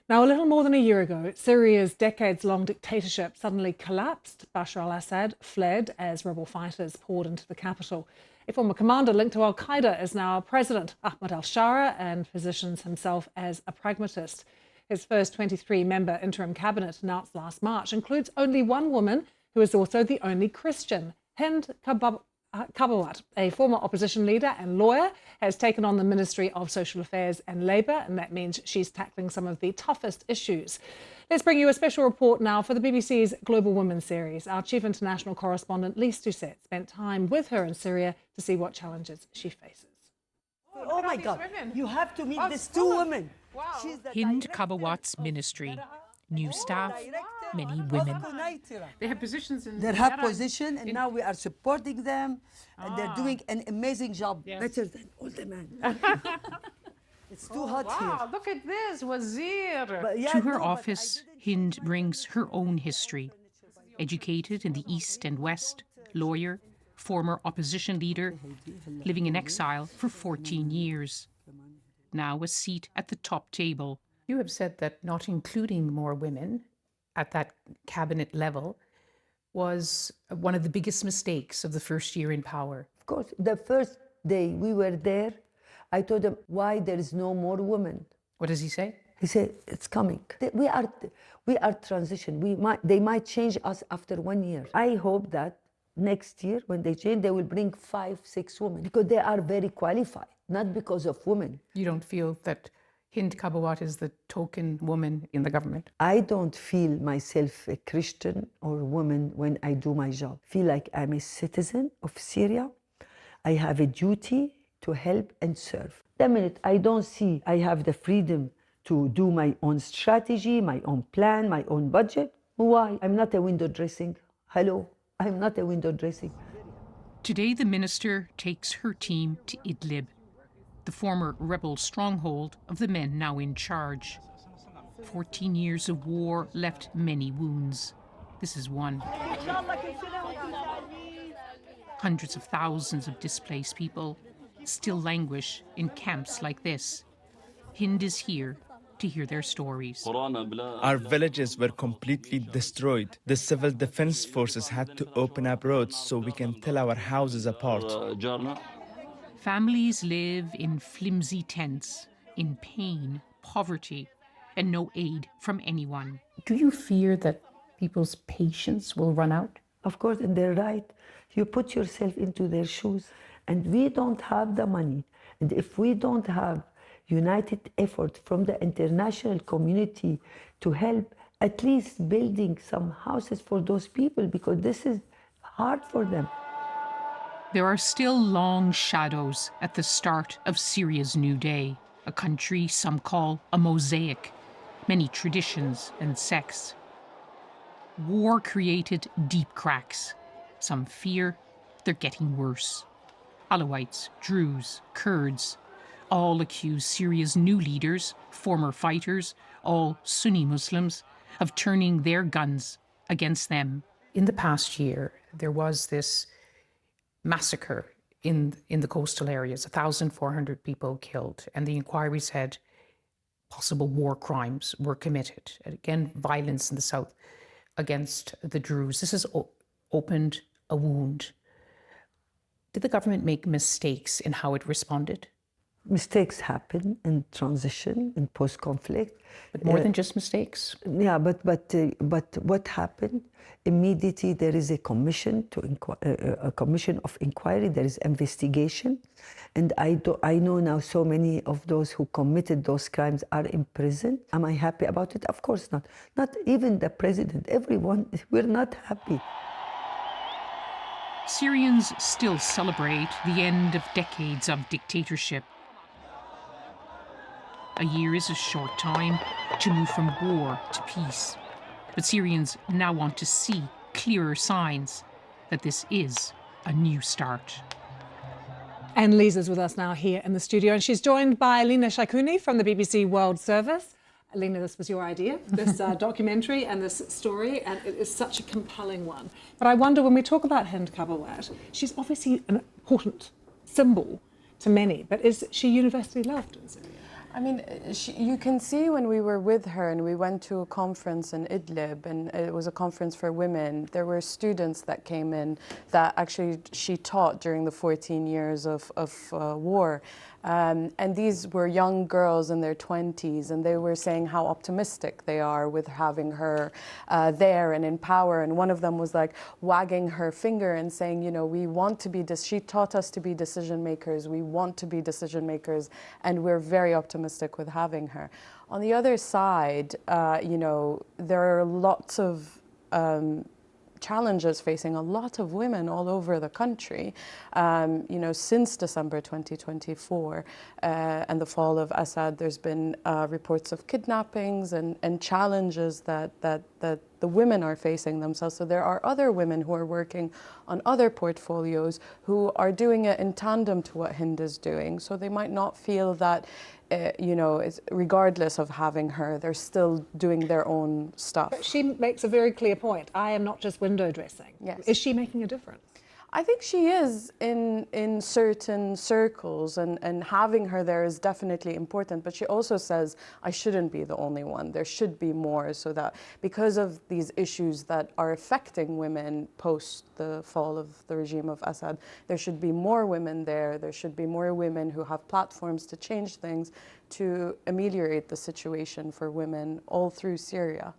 Now, a little more than a year ago, Syria's decades-long dictatorship suddenly collapsed. Bashar al-Assad fled as rebel fighters poured into the capital. A former commander linked to al-Qaeda is now President Ahmed al-Sharaa and positions himself as a pragmatist. His first 23-member interim cabinet, announced last March, includes only one woman who is also the only Christian. Hind Kabawat, a former opposition leader and lawyer, has taken on the Ministry of Social Affairs and Labour, and that means she's tackling some of the toughest issues. Let's bring you a special report now for the BBC's Global Women series. Our chief international correspondent, Lyse Doucet, spent time with her in Syria to see what challenges she faces. Oh my God, you have to meet these two women. Wow. Hind Kabawat's ministry. New staff, many women. They have positions in... They have position, and now we are supporting them. And they're doing an amazing job, better than all the men. It's too hot here. Wow, look at this, Wazir. To her office, Hind brings her own history. Educated in the East and West, lawyer, former opposition leader, living in exile for 14 years. Now a seat at the top table. You have said that not including more women at that cabinet level was one of the biggest mistakes of the first year in power. Of course, the first day we were there, I told them, why there is no more women? What does he say? He said, it's coming. We are transition. They might change us after 1 year. I hope that next year, when they change, they will bring 5, 6 women, because they are very qualified, not because of women. You don't feel that Hind Kabawat is the token woman in the government? I don't feel myself a Christian or woman when I do my job. I feel like I'm a citizen of Syria. I have a duty to help and serve. The minute I don't see I have the freedom to do my own strategy, my own plan, my own budget, why? I'm not a window dressing. Hello, I'm not a window dressing. Today the minister takes her team to Idlib, the former rebel stronghold of the men now in charge. 14 years of war left many wounds. This is one. Hundreds of thousands of displaced people still languish in camps like this. Hind is here to hear their stories. Our villages were completely destroyed. The civil defense forces had to open up roads so we can tell our houses apart. Families live in flimsy tents, in pain, poverty, and no aid from anyone. Do you fear that people's patience will run out? Of course, and they're right. You put yourself into their shoes, and we don't have the money. And if we don't have united effort from the international community to help, at least building some houses for those people, because this is hard for them. There are still long shadows at the start of Syria's new day, a country some call a mosaic, many traditions and sects. War created deep cracks. Some fear they're getting worse. Alawites, Druze, Kurds, all accuse Syria's new leaders, former fighters, all Sunni Muslims, of turning their guns against them. In the past year, there was this massacre in the coastal areas, 1,400 people killed, and the inquiry said possible war crimes were committed. And again, violence in the south against the Druze. This has opened a wound. Did the government make mistakes in how it responded? Mistakes happen in transition, in post-conflict. But more than just mistakes? Yeah, but what happened? Immediately there is a commission a commission of inquiry. There is investigation, and I know now so many of those who committed those crimes are in prison. Am I happy about it? Of course not. Not even the president. Everyone. We're not happy. Syrians still celebrate the end of decades of dictatorship. A year is a short time to move from war to peace. But Syrians now want to see clearer signs that this is a new start. And Lyse is with us now here in the studio, and she's joined by Lina Shaikuni from the BBC World Service. Lina, this was your idea, this documentary and this story, and it is such a compelling one. But I wonder, when we talk about Hind Kabawat, she's obviously an important symbol to many, but is she universally loved in Syria? I mean, you can see when we were with her and we went to a conference in Idlib, and it was a conference for women, there were students that came in that actually she taught during the 14 years of war. And these were young girls in their 20s, and they were saying how optimistic they are with having her there and in power. And one of them was like wagging her finger and saying, you know, we want to be, she taught us to be decision makers, we want to be decision makers, and we're very optimistic with having her. On the other side, you know, there are lots of challenges facing a lot of women all over the country, you know, since December 2024 and the fall of Assad. There's been reports of kidnappings and challenges that the women are facing themselves. So there are other women who are working on other portfolios who are doing it in tandem to what Hind is doing. So they might not feel that, you know, regardless of having her, they're still doing their own stuff. But she makes a very clear point. I am not just window dressing. Yes. Is she making a difference? I think she is in certain circles, and having her there is definitely important, but she also says, I shouldn't be the only one. There should be more, so that because of these issues that are affecting women post the fall of the regime of Assad, there should be more women there. There should be more women who have platforms to change things, to ameliorate the situation for women all through Syria.